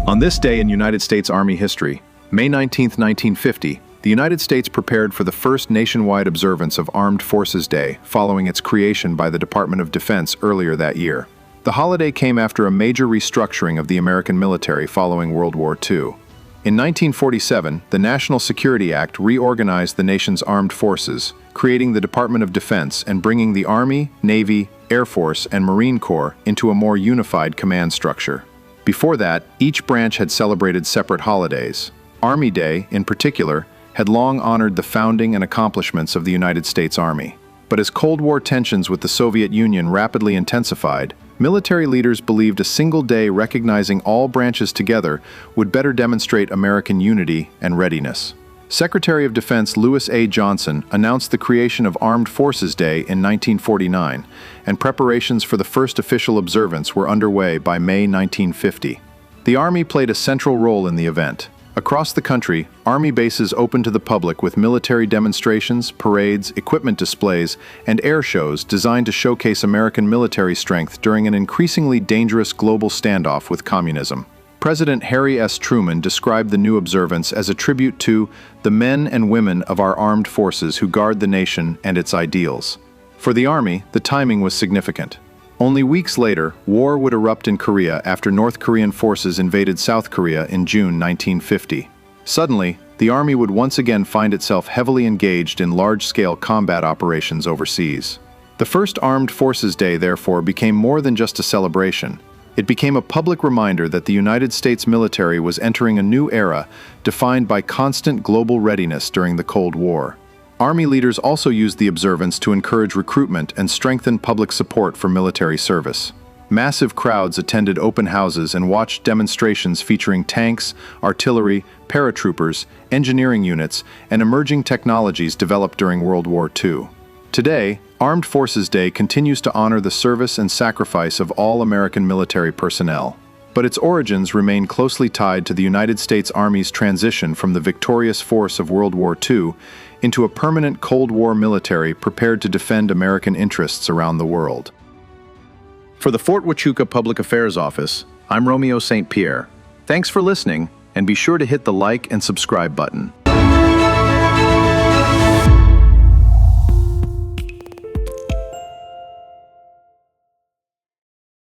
On this day in United States Army history, May 19, 1950, the United States prepared for the first nationwide observance of Armed Forces Day following its creation by the Department of Defense earlier that year. The holiday came after a major restructuring of the American military following World War II. In 1947, the National Security Act reorganized the nation's armed forces, creating the Department of Defense and bringing the Army, Navy, Air Force, and Marine Corps into a more unified command structure. Before that, each branch had celebrated separate holidays. Army Day, in particular, had long honored the founding and accomplishments of the United States Army. But as Cold War tensions with the Soviet Union rapidly intensified, military leaders believed a single day recognizing all branches together would better demonstrate American unity and readiness. Secretary of Defense Lewis A. Johnson announced the creation of Armed Forces Day in 1949, and preparations for the first official observance were underway by May 1950. The Army played a central role in the event. Across the country, Army bases opened to the public with military demonstrations, parades, equipment displays, and air shows designed to showcase American military strength during an increasingly dangerous global standoff with communism. President Harry S. Truman described the new observance as a tribute to the men and women of our armed forces who guard the nation and its ideals. For the Army, the timing was significant. Only weeks later, war would erupt in Korea after North Korean forces invaded South Korea in June 1950. Suddenly, the Army would once again find itself heavily engaged in large-scale combat operations overseas. The first Armed Forces Day, therefore, became more than just a celebration. It became a public reminder that the United States military was entering a new era defined by constant global readiness during the Cold War. Army leaders also used the observance to encourage recruitment and strengthen public support for military service. Massive crowds attended open houses and watched demonstrations featuring tanks, artillery, paratroopers, engineering units, and emerging technologies developed during World War II. Today, Armed Forces Day continues to honor the service and sacrifice of all American military personnel. But its origins remain closely tied to the United States Army's transition from the victorious force of World War II into a permanent Cold War military prepared to defend American interests around the world. For the Fort Huachuca Public Affairs Office, I'm Romeo St. Pierre. Thanks for listening, and be sure to hit the like and subscribe button.